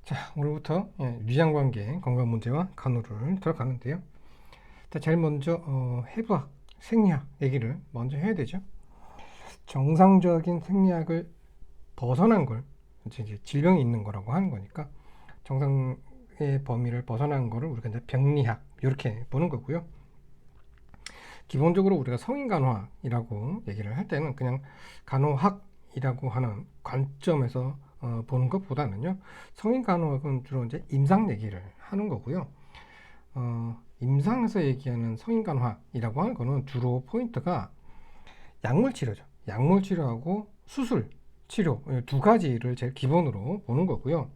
자, 오늘부터 위장관계 건강 문제와 간호를 들어가는데요. 자, 제일 먼저 해부학, 생리학 얘기를 먼저 해야 되죠. 정상적인 생리학을 벗어난 걸 이제 질병이 있는 거라고 하는 거니까 정상의 범위를 벗어난 거를 우리가 이제 병리학 이렇게 보는 거고요. 기본적으로 우리가 성인간호학이라고 얘기를 할 때는 그냥 간호학이라고 하는 관점에서 보는 것보다는요, 성인간호학은 주로 이제 임상 얘기를 하는 거고요. 임상에서 얘기하는 성인간호학이라고 하는 거는 주로 포인트가 약물 치료죠. 약물 치료하고 수술 치료 두 가지를 제일 기본으로 보는 거고요.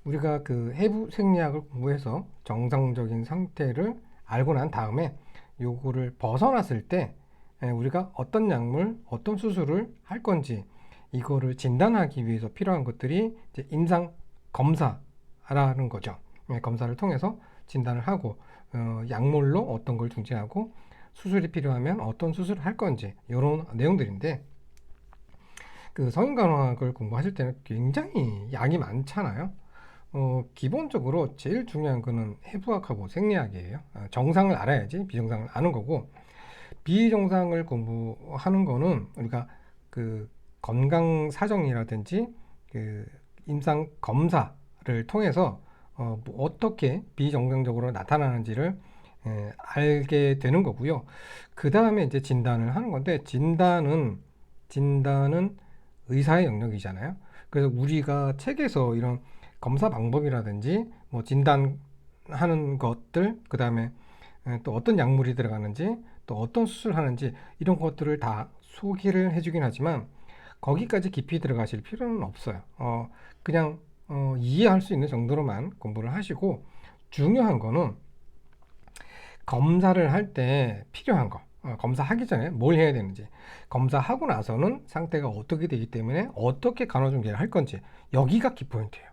우리가 그 해부 생리학을 공부해서 정상적인 상태를 알고 난 다음에 요거를 벗어났을 때 우리가 어떤 약물, 어떤 수술을 할 건지 이거를 진단하기 위해서 필요한 것들이 이제 임상 검사라는 거죠. 검사를 통해서 진단을 하고 약물로 어떤 걸 중지하고 수술이 필요하면 어떤 수술을 할 건지 이런 내용들인데, 그 성인간호학을 공부하실 때는 굉장히 약이 많잖아요. 기본적으로 제일 중요한 거는 해부학하고 생리학이에요. 정상을 알아야지 비정상을 아는 거고, 비정상을 공부하는 거는 우리가 그 건강 사정이라든지 그 임상 검사를 통해서 뭐 어떻게 비정상적으로 나타나는지를 알게 되는 거고요. 그 다음에 이제 진단을 하는 건데, 진단은 의사의 영역이잖아요. 그래서 우리가 책에서 이런 검사 방법이라든지 뭐 진단하는 것들, 그 다음에 또 어떤 약물이 들어가는지, 또 어떤 수술을 하는지 이런 것들을 다 소개를 해주긴 하지만 거기까지 깊이 들어가실 필요는 없어요. 그냥 이해할 수 있는 정도로만 공부를 하시고, 중요한 거는 검사를 할 때 필요한 거, 검사하기 전에 뭘 해야 되는지, 검사하고 나서는 상태가 어떻게 되기 때문에 어떻게 간호중개를 할 건지, 여기가 키포인트예요.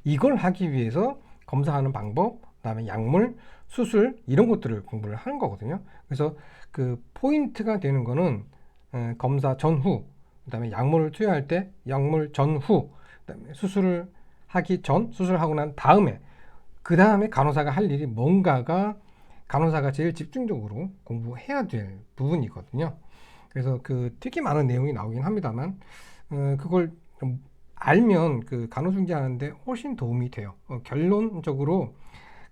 이걸 하기 위해서 검사하는 방법, 그다음에 약물, 수술 이런 것들을 공부를 하는 거거든요. 그래서 그 포인트가 되는 거는 검사 전후, 그다음에 약물을 투여할 때 약물 전후, 그다음에 수술을 하기 전, 수술하고 난 다음에, 그 다음에 간호사가 할 일이 뭔가가 간호사가 제일 집중적으로 공부해야 될 부분이거든요. 그래서 그 되게 많은 내용이 나오긴 합니다만 그걸 좀 알면 그 간호중재하는데 훨씬 도움이 돼요. 결론적으로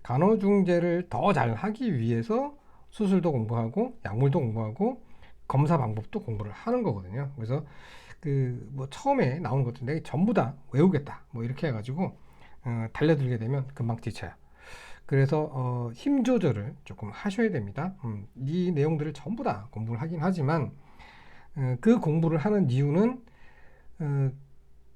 간호중재를 더 잘 하기 위해서 수술도 공부하고 약물도 공부하고 검사 방법도 공부를 하는 거거든요. 그래서 그 뭐 처음에 나오는 것들 내가 전부 다 외우겠다 뭐 이렇게 해가지고 달려들게 되면 금방 지쳐요. 그래서 힘 조절을 조금 하셔야 됩니다. 이 내용들을 전부 다 공부를 하긴 하지만 그 공부를 하는 이유는 어,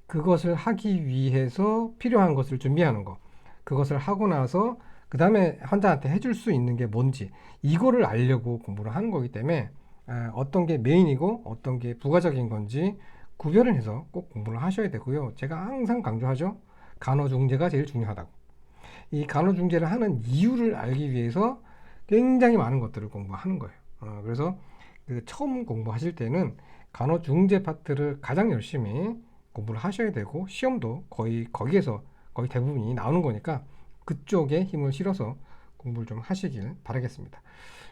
그것을 하기 위해서 필요한 것을 준비하는 거, 그것을 하고 나서 그 다음에 환자한테 해줄 수 있는 게 뭔지 이거를 알려고 공부를 하는 거기 때문에 어떤 게 메인이고 어떤 게 부가적인 건지 구별을 해서 꼭 공부를 하셔야 되고요. 제가 항상 강조하죠. 간호중재가 제일 중요하다고. 이 간호중재를 하는 이유를 알기 위해서 굉장히 많은 것들을 공부하는 거예요. 그래서 그 처음 공부하실 때는 간호중재 파트를 가장 열심히 공부를 하셔야 되고, 시험도 거의 거기에서 거의 대부분이 나오는 거니까 그쪽에 힘을 실어서 공부를 좀 하시길 바라겠습니다.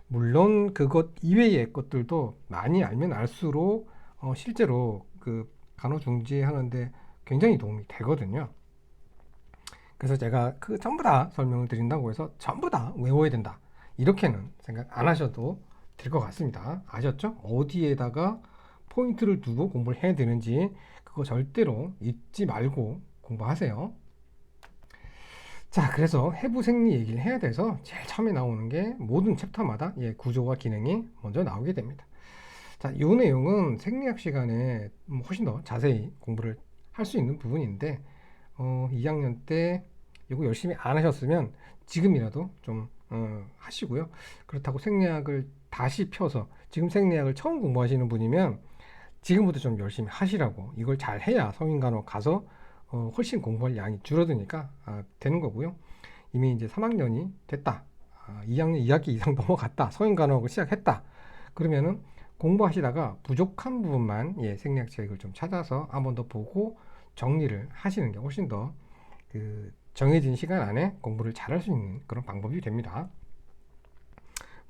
물론 그것 이외의 것들도 많이 알면 알수록 실제로 그 간호중재 하는데 굉장히 도움이 되거든요. 그래서 제가 그 전부 다 설명을 드린다고 해서 전부 다 외워야 된다, 이렇게는 생각 안 하셔도 될 것 같습니다. 아셨죠? 어디에다가 포인트를 두고 공부를 해야 되는지 그거 절대로 잊지 말고 공부하세요. 자, 그래서 해부 생리 얘기를 해야 돼서 제일 처음에 나오는 게 모든 챕터마다 구조와 기능이 먼저 나오게 됩니다. 자, 이 내용은 생리학 시간에 훨씬 더 자세히 공부를 할 수 있는 부분인데 2학년 때 이거 열심히 안 하셨으면 지금이라도 좀 하시고요. 그렇다고 생리학을 다시 펴서 지금 생리학을 처음 공부하시는 분이면 지금부터 좀 열심히 하시라고, 이걸 잘 해야 성인간호 가서 훨씬 공부할 양이 줄어드니까 되는 거고요. 이미 이제 3학년이 됐다, 2학년 2학기 이상 넘어갔다, 성인간호학을 시작했다, 그러면은 공부하시다가 부족한 부분만 생리학 책을 좀 찾아서 한 번 더 보고 정리를 하시는 게 훨씬 더 그 정해진 시간 안에 공부를 잘할 수 있는 그런 방법이 됩니다.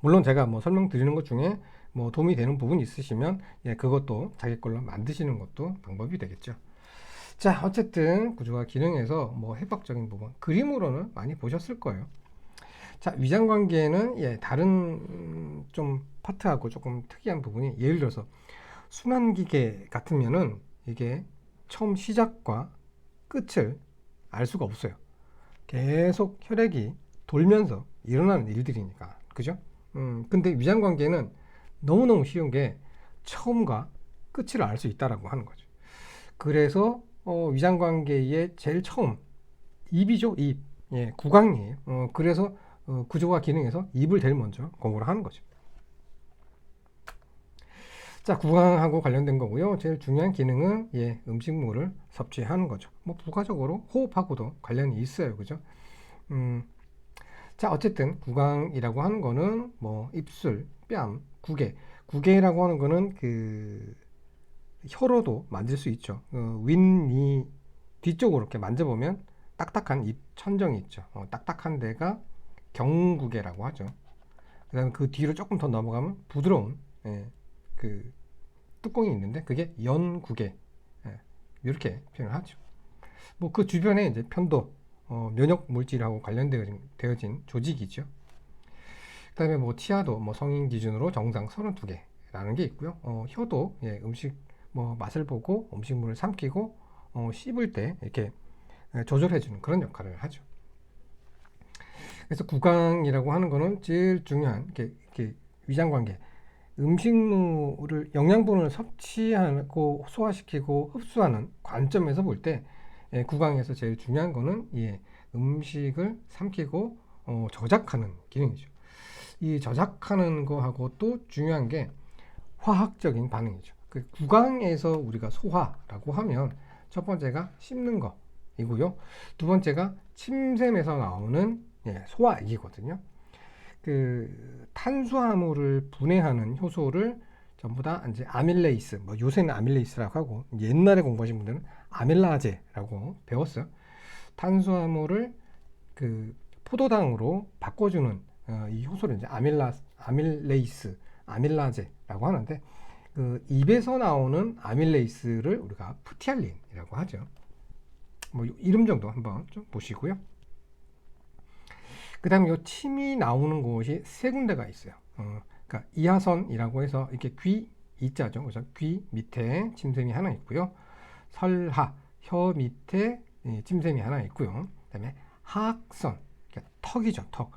물론 제가 뭐 설명드리는 것 중에 뭐 도움이 되는 부분이 있으시면 예, 그것도 자기 걸로 만드시는 것도 방법이 되겠죠. 자, 어쨌든 구조와 기능에서 뭐 해박적인 부분, 그림으로는 많이 보셨을 거예요. 자, 위장관계는 예, 다른 좀 파트하고 조금 특이한 부분이, 예를 들어서 순환기계 같으면은 이게 처음 시작과 끝을 알 수가 없어요. 계속 혈액이 돌면서 일어나는 일들이니까, 그죠? 근데 위장관계는 너무너무 쉬운 게 처음과 끝을 알 수 있다라고 하는 거죠. 그래서 위장관계의 제일 처음 입이죠, 입. 예, 구강이에요. 그래서 구조와 기능에서 입을 제일 먼저 공부를 하는 거죠. 자, 구강하고 관련된 거고요. 제일 중요한 기능은 예, 음식물을 섭취하는 거죠. 뭐 부가적으로 호흡하고도 관련이 있어요, 그죠? 음, 자, 어쨌든 구강이라고 하는 거는 뭐 입술, 뺨, 구개. 구개라고 하는 거는 그 혀로도 만질 수 있죠. 윗니 뒤쪽으로 이렇게 만져보면 딱딱한 입 천정이 있죠. 딱딱한 데가 경구개라고 하죠. 그다음에 그 뒤로 조금 더 넘어가면 부드러운 예, 그 뚜껑이 있는데 그게 연구개. 예, 이렇게 표현을 하죠. 뭐 그 주변에 이제 편도, 면역 물질하고 관련되어진 조직이죠. 그다음에 뭐 치아도 뭐 성인 기준으로 정상 32개라는 게 있고요. 혀도 예, 음식 뭐 맛을 보고 음식물을 삼키고 씹을 때 이렇게 조절해주는 그런 역할을 하죠. 그래서 구강이라고 하는 거는 제일 중요한 이렇게 위장관계, 음식물을 영양분을 섭취하고 소화시키고 흡수하는 관점에서 볼 때 구강에서 제일 중요한 거는 예, 음식을 삼키고 저작하는 기능이죠. 이 저작하는 거하고 또 중요한 게 화학적인 반응이죠. 그 구강에서 우리가 소화라고 하면 첫 번째가 씹는 거이고요. 두 번째가 침샘에서 나오는 예, 소화액이거든요. 그 탄수화물을 분해하는 효소를 전부 다 이제 아밀레이스, 뭐 요새는 아밀레이스라고 하고 옛날에 공부하신 분들은 아밀라제라고 배웠어요. 탄수화물을 그 포도당으로 바꿔주는 이 효소를 이제 아밀레이스, 아밀라제라고 하는데 그 입에서 나오는 아밀레이스를 우리가 프티알린이라고 하죠. 뭐 이름 정도 한번 좀 보시고요. 그 다음에 이 침이 나오는 곳이 세 군데가 있어요. 그러니까 이하선이라고 해서 이렇게 귀 이자죠. 그래서 귀 밑에 침샘이 하나 있고요. 설하 혀 밑에 침샘이 하나 있고요. 그다음에 하악선 그러니까 턱이죠. 턱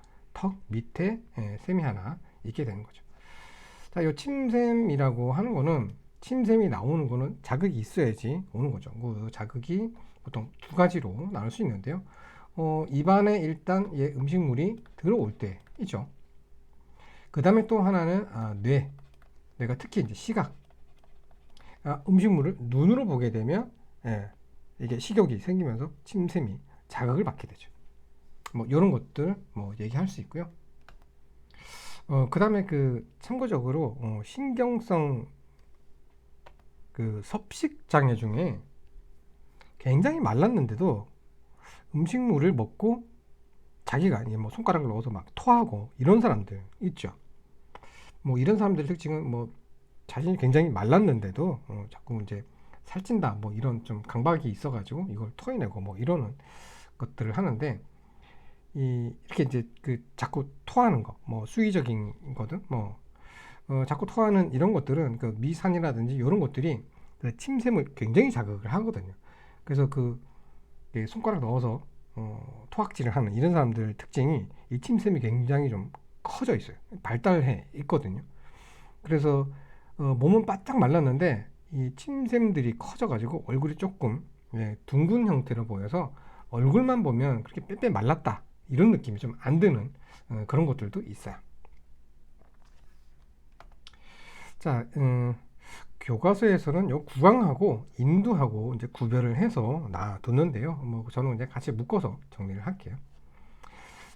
밑에 샘이 하나 있게 되는 거죠. 자, 이 침샘이라고 하는 거는 침샘이 나오는 거는 자극이 있어야지 오는 거죠. 그 자극이 보통 두 가지로 나눌 수 있는데요. 입안에 일단 음식물이 들어올 때이죠. 그 다음에 또 하나는 뇌가 특히 이제 시각. 음식물을 눈으로 보게 되면 이게 식욕이 생기면서 침샘이 자극을 받게 되죠. 뭐 이런 것들 뭐 얘기할 수 있고요. 그 다음에 그 참고적으로 신경성 그 섭식 장애 중에 굉장히 말랐는데도 음식물을 먹고 자기가 뭐 손가락을 넣어서 막 토하고 이런 사람들 있죠. 뭐 이런 사람들의 특징은 뭐 자신이 굉장히 말랐는데도 자꾸 이제 살찐다 뭐 이런 좀 강박이 있어가지고 이걸 토해내고 뭐 이러는 것들을 하는데 이렇게 이제 그 자꾸 토하는 거 뭐 수의적인 거든 뭐 자꾸 토하는 이런 것들은 그 미산이라든지 이런 것들이 그 침샘을 굉장히 자극을 하거든요. 그래서 그 손가락 넣어서 토악질을 하는 이런 사람들 특징이 이 침샘이 굉장히 좀 커져 있어요. 발달해 있거든요. 그래서 몸은 바짝 말랐는데 이 침샘들이 커져가지고 얼굴이 조금 둥근 형태로 보여서 얼굴만 보면 그렇게 빼빼 말랐다 이런 느낌이 좀 안 드는 그런 것들도 있어요. 자, 교과서에서는 요 구강하고 인두하고 이제 구별을 해서 놔두는데요. 뭐 저는 이제 같이 묶어서 정리를 할게요.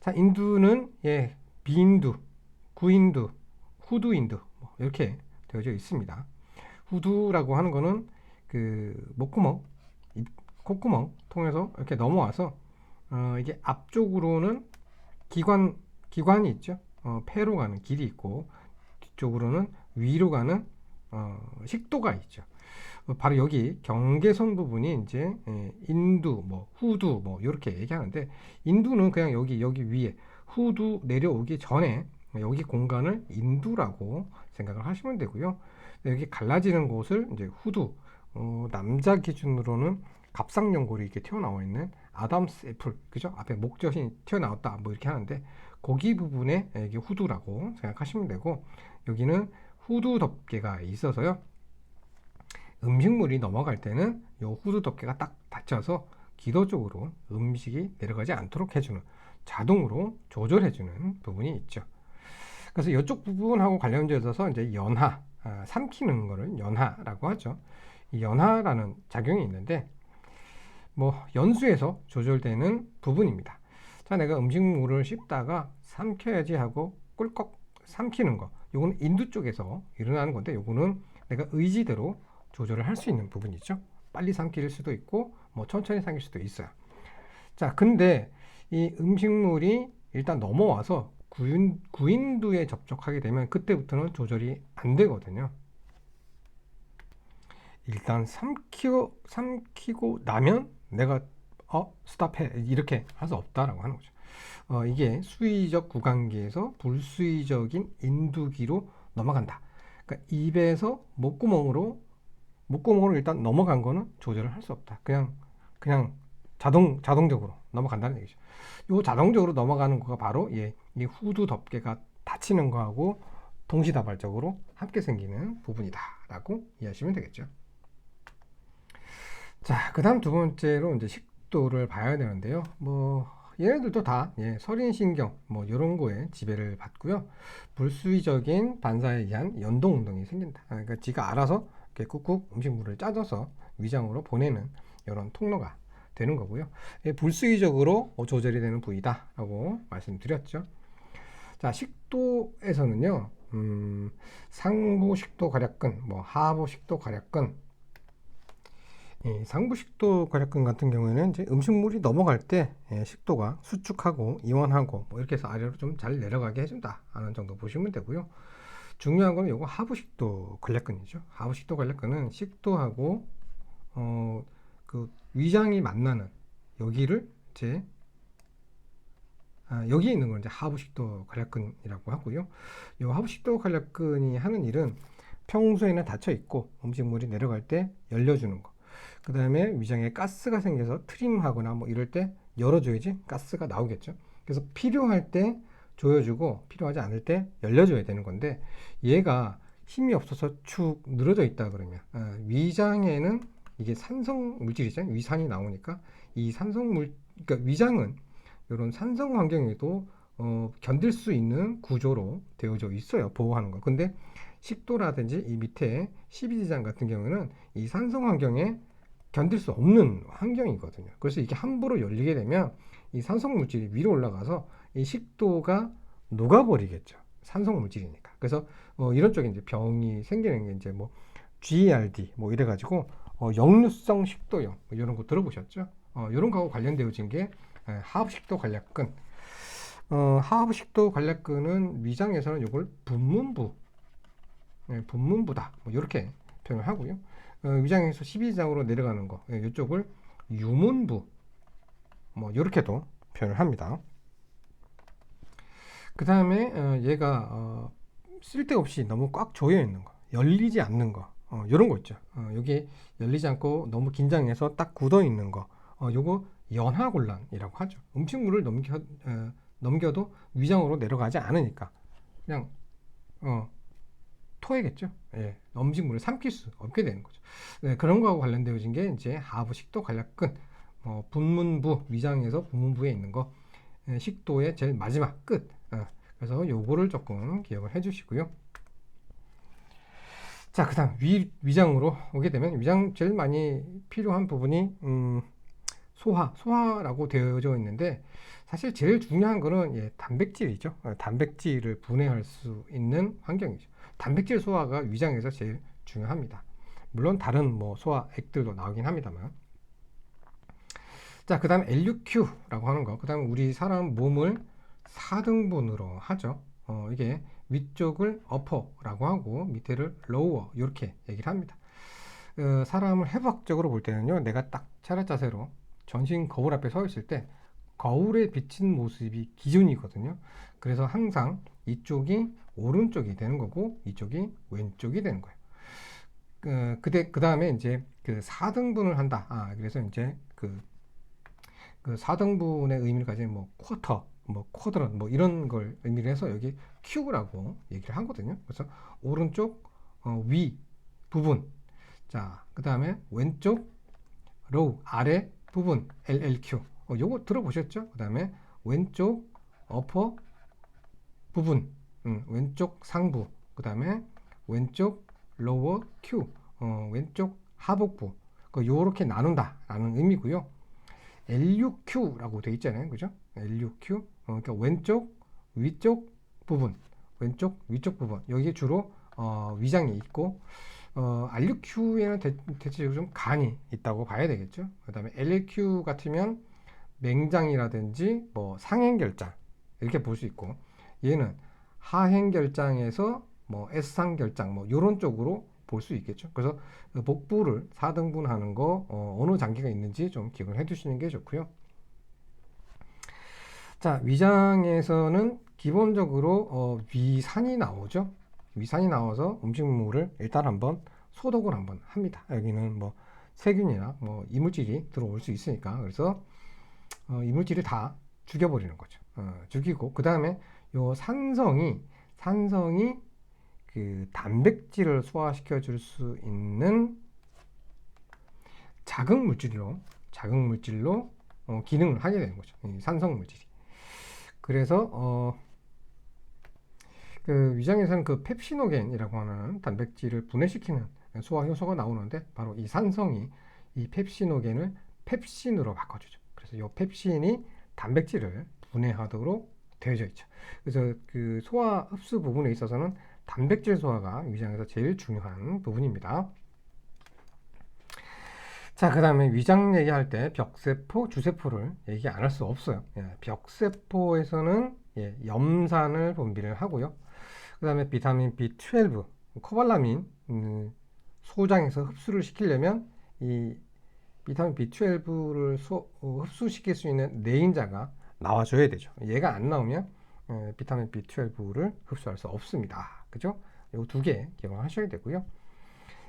자, 인두는 비인두, 구인두, 후두인두 뭐 이렇게 되어져 있습니다. 후두라고 하는 거는 그 목구멍, 콧구멍 통해서 이렇게 넘어와서 이게 앞쪽으로는 기관이 있죠. 폐로 가는 길이 있고 뒤쪽으로는 위로 가는 식도가 있죠. 바로 여기 경계선 부분이 이제 인두, 뭐 후두, 뭐 이렇게 얘기하는데, 인두는 그냥 여기 위에, 후두 내려오기 전에 여기 공간을 인두라고 생각을 하시면 되고요. 여기 갈라지는 곳을 이제 후두, 남자 기준으로는 갑상연골이 이렇게 튀어나와 있는 아담스 애플, 그죠? 앞에 목젖이 튀어나왔다, 뭐 이렇게 하는데, 거기 부분에 이게 후두라고 생각하시면 되고, 여기는 후두 덮개가 있어서요. 음식물이 넘어갈 때는 이 후두 덮개가 딱 닫혀서 기도 쪽으로 음식이 내려가지 않도록 해주는, 자동으로 조절해주는 부분이 있죠. 그래서 이쪽 부분하고 관련되어서 이제 연하, 삼키는 거를 연하라고 하죠. 이 연하라는 작용이 있는데, 뭐 연수에서 조절되는 부분입니다. 자, 내가 음식물을 씹다가 삼켜야지 하고 꿀꺽 삼키는 거, 요거는 인두 쪽에서 일어나는 건데, 요거는 내가 의지대로 조절을 할 수 있는 부분이죠. 빨리 삼킬 수도 있고 뭐 천천히 삼킬 수도 있어요. 자, 근데 이 음식물이 일단 넘어와서 구인두에 접촉하게 되면 그때부터는 조절이 안 되거든요. 일단 삼키고 나면 내가 스탑해 이렇게 할 수 없다라고 하는 거죠. 이게 수의적 구강기에서 불수의적인 인두기로 넘어간다. 그러니까 입에서 목구멍으로 일단 넘어간 거는 조절을 할 수 없다. 그냥 자동적으로 넘어간다는 얘기죠. 이 자동적으로 넘어가는 거가 바로 이 후두 덮개가 닫히는 거하고 동시다발적으로 함께 생기는 부분이다라고 이해하시면 되겠죠. 자, 그 다음 두 번째로 이제 식도를 봐야 되는데요. 뭐 얘네들도 다 설인신경 뭐 이런 거에 지배를 받고요. 불수의적인 반사에 의한 연동 운동이 생긴다. 그러니까 지가 알아서 이렇게 꾹꾹 음식물을 짜줘서 위장으로 보내는 이런 통로가 되는 거고요. 불수의적으로 조절이 되는 부위다라고 말씀드렸죠. 자, 식도에서는요, 상부 식도 괄약근, 뭐 하부 식도 괄약근, 상부 식도 괄약근 같은 경우에는 이제 음식물이 넘어갈 때 식도가 수축하고 이완하고 뭐 이렇게 해서 아래로 좀 잘 내려가게 해준다 하는 정도 보시면 되고요. 중요한 거는 요거 하부식도 관략근이죠. 하부식도 관략근은 식도하고 그 위장이 만나는 여기를 이제 여기에 있는 걸 이제 하부식도 관략근이라고 하고요. 요 하부식도 관략근이 하는 일은 평소에는 닫혀 있고 음식물이 내려갈 때 열려주는 거. 그 다음에 위장에 가스가 생겨서 트림하거나 뭐 이럴 때 열어줘야지 가스가 나오겠죠. 그래서 필요할 때 조여주고 필요하지 않을 때 열려줘야 되는 건데, 얘가 힘이 없어서 축 늘어져 있다 그러면 위장에는 이게 산성 물질이잖아요. 위산이 나오니까 이 그러니까 위장은 이런 산성 환경에도 견딜 수 있는 구조로 되어져 있어요. 보호하는 거. 근데 식도라든지 이 밑에 십이지장 같은 경우는 이 산성 환경에 견딜 수 없는 환경이거든요. 그래서 이게 함부로 열리게 되면 이 산성 물질이 위로 올라가서 이 식도가 녹아버리겠죠. 산성 물질이니까. 그래서 이런 쪽에 이제 병이 생기는 게 이제 뭐 GERD 뭐 이래가지고 역류성 식도염 뭐 이런 거 들어보셨죠? 이런 거하고 관련되어진 게 하부식도 관략근. 하부식도 관략근은 위장에서는 이걸 분문부다 뭐 이렇게 표현을 하고요. 위장에서 12지장으로 내려가는 거, 이쪽을 유문부 뭐 이렇게도 표현을 합니다. 그 다음에 얘가 쓸데없이 너무 꽉 조여 있는 거, 열리지 않는 거, 이런 거 있죠. 여기 열리지 않고 너무 긴장해서 딱 굳어 있는 거, 요거 연하곤란이라고 하죠. 음식물을 넘겨도 위장으로 내려가지 않으니까 그냥 토해겠죠. 음식물을 삼킬 수 없게 되는 거죠. 그런 거하고 관련되어진 게 이제 하부식도 관략근, 분문부, 위장에서 분문부에 있는 거, 식도의 제일 마지막 끝. 그래서 요거를 조금 기억을 해주시고요. 자, 그 다음 위장으로 오게 되면 위장 제일 많이 필요한 부분이 소화라고 되어져 있는데, 사실 제일 중요한 거는 단백질이죠. 단백질을 분해할 수 있는 환경이죠. 단백질 소화가 위장에서 제일 중요합니다. 물론 다른 뭐 소화액들도 나오긴 합니다만. 자, 그 다음 LUQ라고 하는 거. 그 다음 우리 사람 몸을 4등분으로 하죠. 이게 위쪽을 upper라고 하고 밑에를 lower 이렇게 얘기를 합니다. 사람을 해부학적으로 볼 때는요, 내가 딱 차렷 자세로 전신 거울 앞에 서 있을 때 거울에 비친 모습이 기준이거든요. 그래서 항상 이쪽이 오른쪽이 되는 거고 이쪽이 왼쪽이 되는 거예요. 그 다음에 이제 그 4등분을 한다. 그래서 이제 그 4등분의 의미를 가진 뭐 쿼터, 뭐 쿼드런, 뭐 이런 걸 의미를 해서 여기 큐라고 얘기를 하거든요. 그래서 오른쪽 위 부분, 자, 그 다음에 왼쪽 로우 아래 부분 LLQ. 요거 들어보셨죠? 그 다음에 왼쪽 어퍼 부분, 왼쪽 상부, 그 다음에 왼쪽 로워 Q, 왼쪽 하복부. 요렇게 나눈다 라는 의미고요. LUQ라고 되어 있잖아요. 그죠? LUQ. 그러니까 왼쪽 위쪽 부분, 왼쪽 위쪽 부분. 여기에 주로 위장이 있고, RUQ에는 대체적으로 좀 간이 있다고 봐야 되겠죠. 그 다음에 LLQ 같으면 맹장이라든지 뭐 상행결장 이렇게 볼 수 있고, 얘는 하행결장에서 뭐 S상결장 뭐 이런 쪽으로 볼 수 있겠죠. 그래서 복부를 4등분하는 거 어느 장기가 있는지 좀 기억을 해 두시는 게 좋고요. 자, 위장에서는 기본적으로 위산이 나오죠. 위산이 나와서 음식물을 일단 한번 소독을 한번 합니다. 여기는 뭐 세균이나 뭐 이물질이 들어올 수 있으니까. 그래서 이물질을 다 죽여버리는 거죠. 죽이고 그 다음에 요 산성이 그 단백질을 소화시켜 줄 수 있는 자극물질로 기능을 하게 되는 거죠. 이 산성물질이. 그래서 그 위장에서는 그 펩시노겐이라고 하는 단백질을 분해시키는 소화 효소가 나오는데, 바로 이 산성이 이 펩시노겐을 펩신으로 바꿔주죠. 그래서 이 펩신이 단백질을 분해하도록 되어져 있죠. 그래서 그 소화 흡수 부분에 있어서는 단백질 소화가 위장에서 제일 중요한 부분입니다. 자, 그 다음에 위장 얘기할 때 벽세포, 주세포를 얘기 안 할 수 없어요. 벽세포에서는 염산을 분비를 하고요. 그 다음에 비타민 B12, 코발라민, 소장에서 흡수를 시키려면 이 비타민 B12를 흡수시킬 수 있는 내인자가 나와줘야 되죠. 얘가 안 나오면 비타민 B12를 흡수할 수 없습니다. 그죠? 이 두 개 기억하셔야 되고요.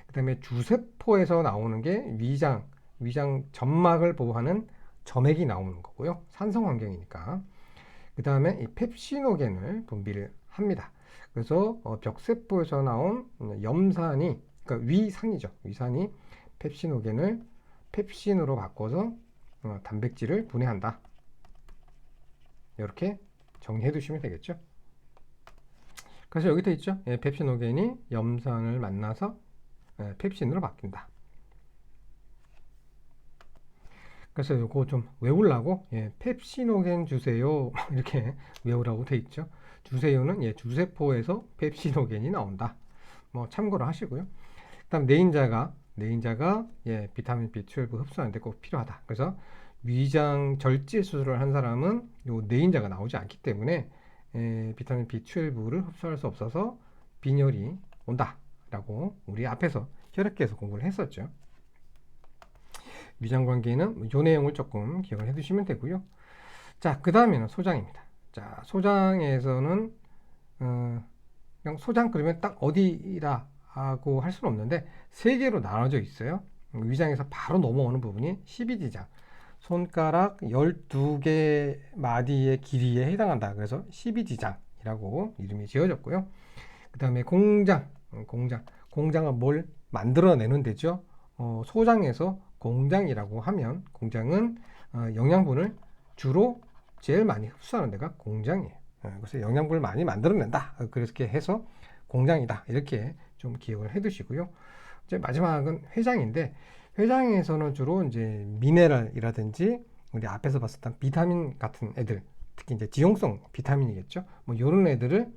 그 다음에 주세포에서 나오는 게 위장 점막을 보호하는 점액이 나오는 거고요. 산성 환경이니까. 그 다음에 이 펩시노겐을 분비를 합니다. 그래서 벽세포에서 나온 염산이, 그러니까 위산이죠. 위산이 펩시노겐을 펩신으로 바꿔서 단백질을 분해한다. 이렇게 정리해 두시면 되겠죠. 그래서 여기 돼 있죠. 펩시노겐이 염산을 만나서 펩신으로 바뀐다. 그래서 이거 좀 외우려고 펩시노겐 주세요 이렇게 외우라고 돼 있죠. 주세요는 주세포에서 펩시노겐이 나온다. 뭐 참고로 하시고요. 그다음 내인자가 비타민 B12 흡수하는데 꼭 필요하다. 그래서 위장 절제 수술을 한 사람은 요 내인자가 나오지 않기 때문에 비타민 B12를 흡수할 수 없어서 빈혈이 온다라고 우리 앞에서 혈액계에서 공부를 했었죠. 위장 관계는 이 내용을 조금 기억을 해두시면 되고요. 자, 그 다음에는 소장입니다. 자, 소장에서는 그냥 소장 그러면 딱 어디라 하고 할 수는 없는데 세 개로 나눠져 있어요. 위장에서 바로 넘어오는 부분이 12지장, 손가락 12개 마디의 길이에 해당한다. 그래서 12지장이라고 이름이 지어졌고요. 그 다음에 공장은 뭘 만들어내는 데죠. 소장에서 공장이라고 하면, 공장은 영양분을 주로 제일 많이 흡수하는 데가 공장이에요. 그래서 영양분을 많이 만들어낸다. 그렇게 해서 공장이다. 이렇게 좀 기억을 해 두시고요. 이제 마지막은 회장인데, 회장에서는 주로 이제 미네랄이라든지 우리 앞에서 봤었던 비타민 같은 애들, 특히 이제 지용성 비타민이겠죠. 뭐 이런 애들을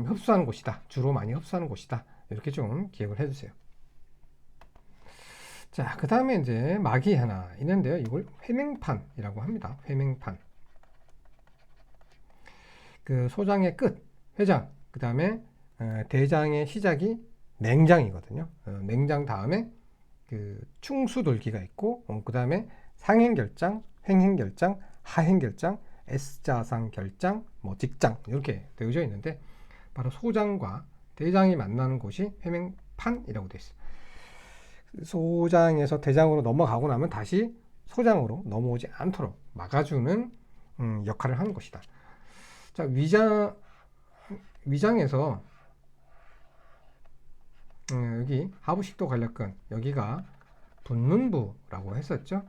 흡수하는 곳이다. 주로 많이 흡수하는 곳이다. 이렇게 좀 기억을 해 주세요. 자, 그 다음에 이제 막이 하나 있는데요. 이걸 회맹판이라고 합니다. 회맹판. 그 소장의 끝, 회장, 그 다음에 대장의 시작이 맹장이거든요. 맹장 다음에 그 충수돌기가 있고, 그 다음에 상행결장, 횡행결장, 하행결장, S자상 결장, 뭐 직장 이렇게 되어져 있는데 바로 소장과 대장이 만나는 곳이 회맹판이라고 되어 있어요. 소장에서 대장으로 넘어가고 나면 다시 소장으로 넘어오지 않도록 막아주는 역할을 하는 것이다. 자, 위장에서 여기 하부식도 관략근, 여기가 분문부라고 했었죠.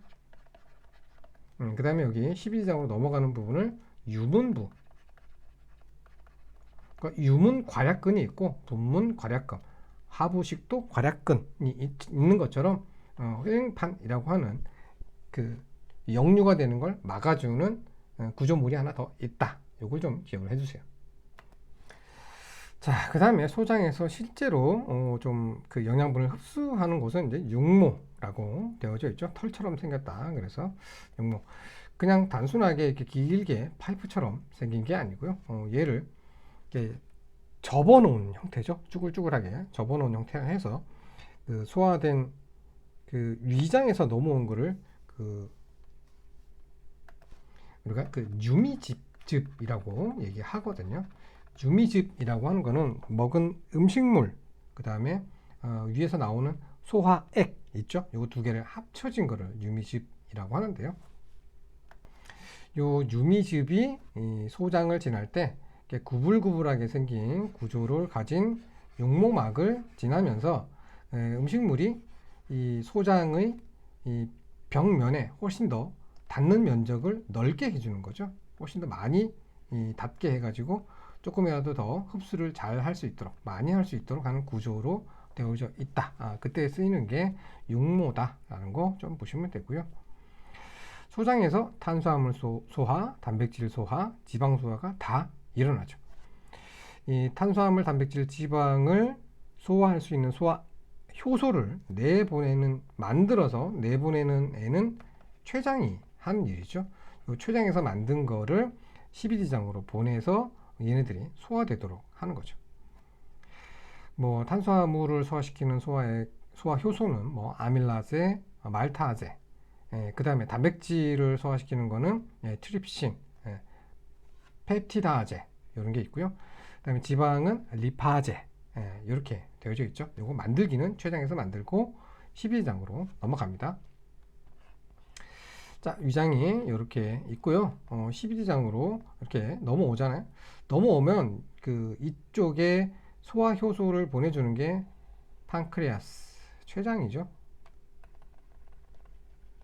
그 다음에 여기 12지장으로 넘어가는 부분을 유문부, 그러니까 유문 괄약근이 있고 분문 괄약근, 하부식도 괄약근이 있는 것처럼 회행판이라고 하는 그 역류가 되는 걸 막아주는 구조물이 하나 더 있다. 이걸 좀 기억을 해주세요. 자, 그 다음에 소장에서 실제로 좀 그 영양분을 흡수하는 곳은 이제 육모라고 되어져 있죠. 털처럼 생겼다. 그래서 육모. 그냥 단순하게 이렇게 길게 파이프처럼 생긴 게 아니고요. 얘를 이렇게 접어놓은 형태죠. 쭈글쭈글하게 접어놓은 형태로 해서 그 소화된 그 위장에서 넘어온 거를 그 우리가 그 유미즙이라고 얘기하거든요. 유미즙이라고 하는 거는 먹은 음식물, 그 다음에 위에서 나오는 소화액 있죠. 요 두 개를 합쳐진 거를 유미즙이라고 하는데요. 요 유미즙이 이 소장을 지날 때 구불구불하게 생긴 구조를 가진 육모막을 지나면서 음식물이 이 소장의 이 벽면에 훨씬 더 닿는 면적을 넓게 해주는 거죠. 훨씬 더 많이 닿게 해가지고 조금이라도 더 흡수를 잘 할 수 있도록, 많이 할 수 있도록 하는 구조로 되어져 있다. 그때 쓰이는 게 육모다라는 거 좀 보시면 되고요. 소장에서 탄수화물 소화, 단백질 소화, 지방 소화가 다 일어나죠. 이 탄수화물, 단백질, 지방을 소화할 수 있는 소화 효소를 만들어서 내보내는 애는 췌장이 하는 일이죠. 이 췌장에서 만든 거를 12지장으로 보내서 얘네들이 소화되도록 하는 거죠. 뭐 탄수화물을 소화시키는 소화 효소는 뭐 아밀라제, 말타제, 그 다음에 단백질을 소화시키는 거는 트립신, 펩티다제 이런 게 있고요. 그 다음에 지방은 리파제, 이렇게 되어져 있죠. 이거 만들기는 췌장에서 만들고 12지장으로 넘어갑니다. 자, 위장이 이렇게 있고요. 12지장으로 이렇게 넘어오잖아요. 넘어오면 그 이쪽에 소화 효소를 보내주는 게 판크레아스, 췌장이죠.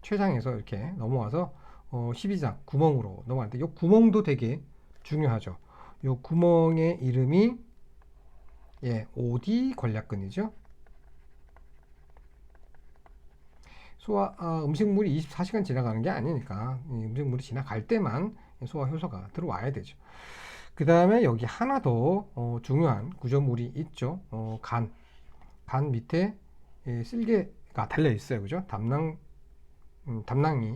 췌장에서 이렇게 넘어와서 12지장 구멍으로 넘어가는데 이 구멍도 되게 중요하죠. 이 구멍의 이름이 오디 관략근이죠. 음식물이 24시간 지나가는 게 아니니까 음식물이 지나갈 때만 소화 효소가 들어와야 되죠. 그 다음에 여기 하나 더 중요한 구조물이 있죠. 간 밑에 쓸개가 달려 있어요. 그죠? 담낭이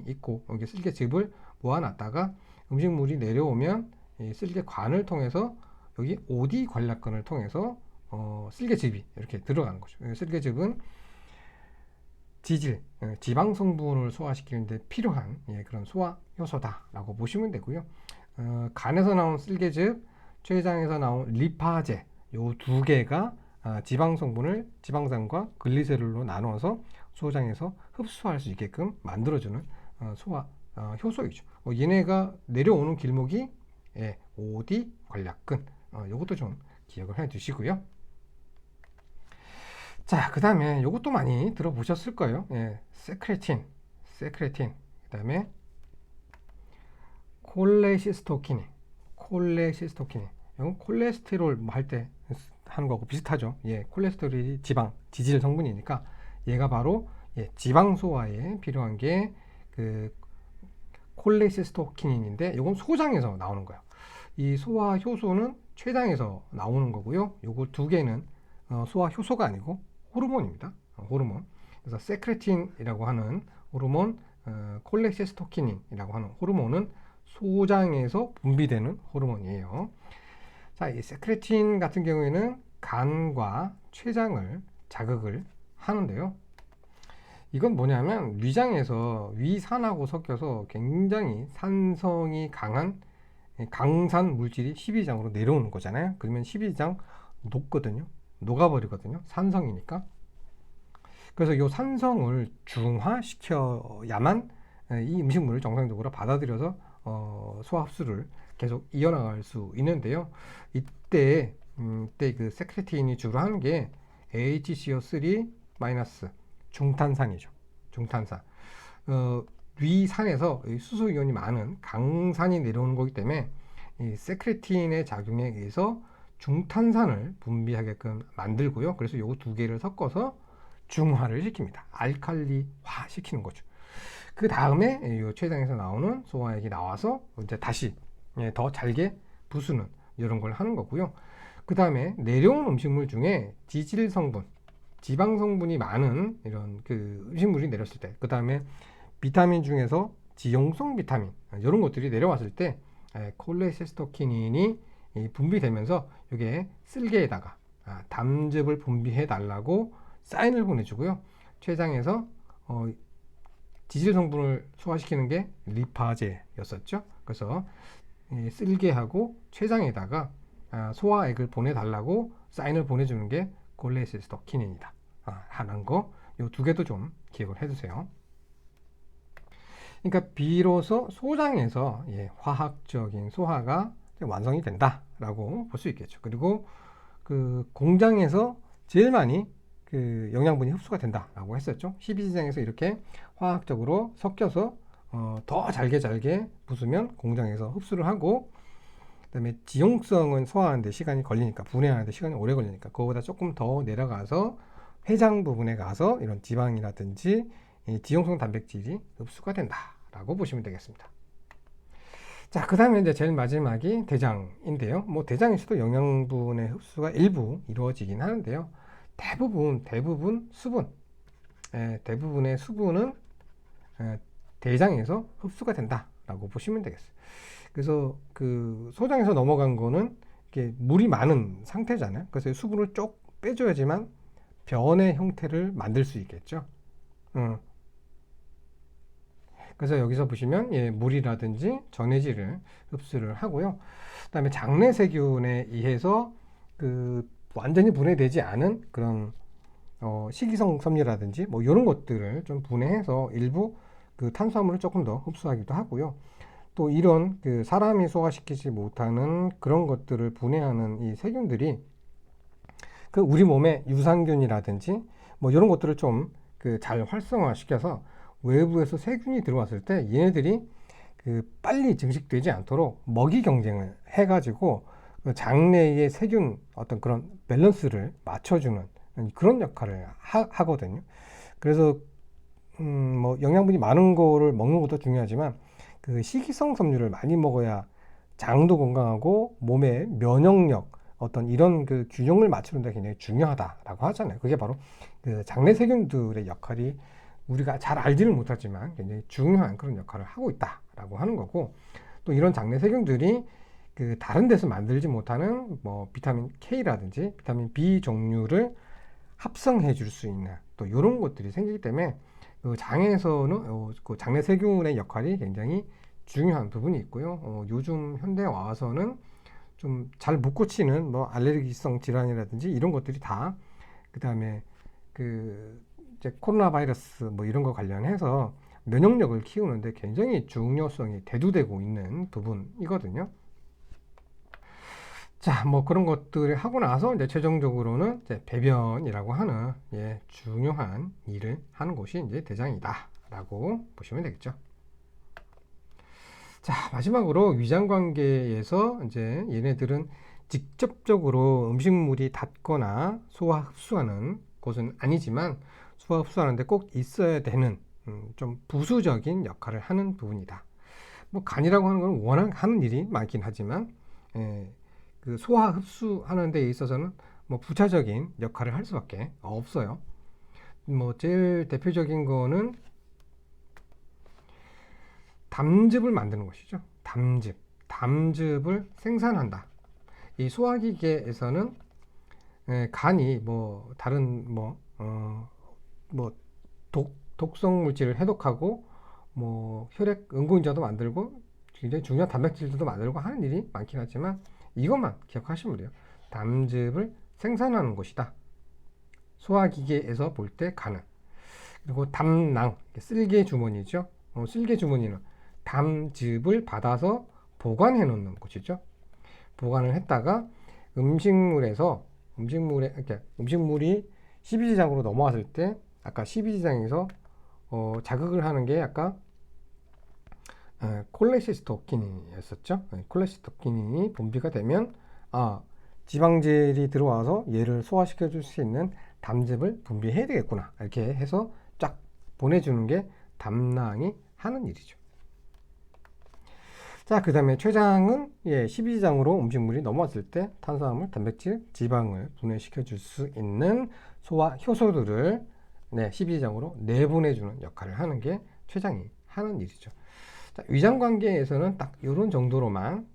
있고 여기 쓸개즙을 모아놨다가 음식물이 내려오면 쓸개관을 통해서 여기 오디 관략근을 통해서 쓸개즙이 이렇게 들어가는 거죠. 쓸개즙은 지방 성분을 소화시키는데 필요한 그런 소화 효소다라고 보시면 되고요. 간에서 나온 쓸개즙, 췌장에서 나온 리파제, 요 두 개가 지방 성분을 지방산과 글리세롤로 나눠서 소장에서 흡수할 수 있게끔 만들어주는 소화 효소이죠. 얘네가 내려오는 길목이 오디 관략근. 요것도 좀 기억을 해 두시고요. 자, 그 다음에 이것도 많이 들어보셨을 거예요. 세크레틴, 그 다음에 콜레시스토키닌. 이건 콜레스테롤 할 때 하는 거하고 비슷하죠. 콜레스테롤이 지질 성분이니까 얘가 바로 지방 소화에 필요한 게 그 콜레시스토키닌인데 이건 소장에서 나오는 거예요. 이 소화 효소는 췌장에서 나오는 거고요. 요거 두 개는 소화 효소가 아니고 호르몬입니다. 호르몬. 그래서 세크레틴이라고 하는 호르몬, 콜레시스토키닌이라고 하는 호르몬은 소장에서 분비되는 호르몬이에요. 자, 이 세크레틴 같은 경우에는 간과 췌장을 자극을 하는데요. 이건 뭐냐면 위장에서 위산하고 섞여서 굉장히 산성이 강한 강산 물질이 12장으로 내려오는 거잖아요. 그러면 12장 녹거든요. 녹아버리거든요. 산성이니까. 그래서 이 산성을 중화시켜야만 이 음식물을 정상적으로 받아들여서 소화 흡수를 계속 이어나갈 수 있는데요. 이때 그 세크레틴이 주로 하는 게 HCO3- 중탄산이죠. 중탄산. 위산에서 수소이온이 많은 강산이 내려오는 거기 때문에 이 세크레틴의 작용에 의해서 중탄산을 분비하게끔 만들고요. 그래서 요 두 개를 섞어서 중화를 시킵니다. 알칼리화 시키는 거죠. 그 다음에 이 췌장에서 나오는 소화액이 나와서 이제 다시 더 잘게 부수는 이런 걸 하는 거고요. 그 다음에 내려온 음식물 중에 지질 성분, 지방 성분이 많은 이런 그 음식물이 내렸을 때, 그 다음에 비타민 중에서 지용성 비타민 이런 것들이 내려왔을 때 콜레시스토키닌이 분비되면서 이게 쓸개에다가 담즙을 분비해 달라고 사인을 보내주고요. 췌장에서 지질 성분을 소화시키는 게 리파제였었죠. 그래서 쓸개하고 췌장에다가 소화액을 보내달라고 사인을 보내주는 게 콜레시스토키닌이다 하는 거, 이 두 개도 좀 기억을 해두세요. 그러니까 비로소 소장에서 화학적인 소화가 완성이 된다라고 볼 수 있겠죠. 그리고 그 공장에서 제일 많이 그 영양분이 흡수가 된다라고 했었죠. 12지장에서 이렇게 화학적으로 섞여서 더 잘게 부수면 공장에서 흡수를 하고, 그다음에 지용성은 소화하는데 시간이 걸리니까, 분해하는데 시간이 오래 걸리니까 그거보다 조금 더 내려가서 회장 부분에 가서 이런 지방이라든지 지용성 단백질이 흡수가 된다라고 보시면 되겠습니다. 자, 그 다음에 이제 제일 마지막이 대장인데요. 뭐 대장에서도 영양분의 흡수가 일부 이루어지긴 하는데요. 대부분 수분, 대부분의 수분은 대장에서 흡수가 된다라고 보시면 되겠어요. 그래서 그 소장에서 넘어간 거는 이렇게 물이 많은 상태잖아요. 그래서 수분을 쭉 빼줘야지만 변의 형태를 만들 수 있겠죠. 그래서 여기서 보시면 물이라든지 전해질을 흡수를 하고요. 그다음에 장내 세균에 의해서 그 완전히 분해되지 않은 그런 식이성 섬유라든지 뭐 이런 것들을 좀 분해해서 일부 그 탄수화물을 조금 더 흡수하기도 하고요. 또 이런 그 사람이 소화시키지 못하는 그런 것들을 분해하는 이 세균들이 그 우리 몸의 유산균이라든지 뭐 이런 것들을 좀 그 잘 활성화시켜서 외부에서 세균이 들어왔을 때 얘네들이 그 빨리 증식되지 않도록 먹이 경쟁을 해가지고 그 장내의 세균 어떤 그런 밸런스를 맞춰주는 그런 역할을 하거든요. 그래서 뭐 영양분이 많은 거를 먹는 것도 중요하지만 그 식이성 섬유를 많이 먹어야 장도 건강하고 몸의 면역력 어떤 이런 그 균형을 맞추는 데 굉장히 중요하다라고 하잖아요. 그게 바로 그 장내 세균들의 역할이 우리가 잘 알지는 못하지만 굉장히 중요한 그런 역할을 하고 있다라고 하는 거고, 또 이런 장내 세균들이 그 다른 데서 만들지 못하는 뭐 비타민 K라든지 비타민 B 종류를 합성해 줄 수 있는 또 이런 것들이 생기기 때문에 그 장에서는 그 장내 세균의 역할이 굉장히 중요한 부분이 있고요. 요즘 현대에 와서는 좀 잘 못 고치는 뭐 알레르기성 질환이라든지 이런 것들이 다, 그 다음에 그 이제 코로나 바이러스 뭐 이런 거 관련해서 면역력을 키우는데 굉장히 중요성이 대두되고 있는 부분이거든요. 자, 뭐 그런 것들을 하고 나서 이제 최종적으로는 이제 배변이라고 하는 중요한 일을 하는 곳이 이제 대장이다라고 보시면 되겠죠. 자, 마지막으로 위장 관계에서 이제 얘네들은 직접적으로 음식물이 닿거나 소화 흡수하는 곳은 아니지만 소화 흡수하는데 꼭 있어야 되는 좀 부수적인 역할을 하는 부분이다. 뭐 간이라고 하는 건 워낙 하는 일이 많긴 하지만 그 소화 흡수하는 데 있어서는 뭐 부차적인 역할을 할 수밖에 없어요. 뭐 제일 대표적인 거는 담즙을 만드는 것이죠. 담즙을 생산한다. 이 소화기계에서는 간이 뭐 다른 뭐 독성 물질을 해독하고 뭐 혈액 응고인자도 만들고 굉장히 중요한 단백질들도 만들고 하는 일이 많긴 하지만 이것만 기억하시면 돼요. 담즙을 생산하는 것이다. 소화기계에서 볼 때 간은. 그리고 담낭, 쓸개 주머니죠. 쓸개 주머니는 담즙을 받아서 보관해 놓는 곳이죠. 보관을 했다가 음식물이 십이지장으로 넘어왔을 때 아까 십이지장에서 자극을 하는 게 아까 콜레시스토킨이었었죠. 콜레시스토킨이 분비가 되면 지방질이 들어와서 얘를 소화시켜 줄 수 있는 담즙을 분비해야 되겠구나. 이렇게 해서 쫙 보내주는 게 담낭이 하는 일이죠. 자, 그 다음에 췌장은 12지장으로 음식물이 넘어왔을 때 탄수화물, 단백질, 지방을 분해시켜 줄 수 있는 소화 효소들을 12지장으로 내보내주는 역할을 하는 게 췌장이 하는 일이죠. 자, 위장 관계에서는 딱 이런 정도로만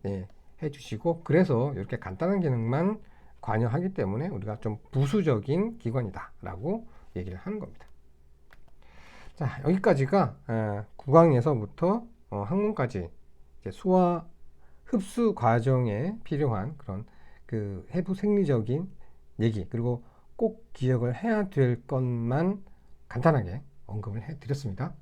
해주시고, 그래서 이렇게 간단한 기능만 관여하기 때문에 우리가 좀 부수적인 기관이다 라고 얘기를 하는 겁니다. 자, 여기까지가 구강에서부터 항문까지 소화 흡수 과정에 필요한 그런 그 해부 생리적인 얘기, 그리고 꼭 기억을 해야 될 것만 간단하게 언급을 해 드렸습니다.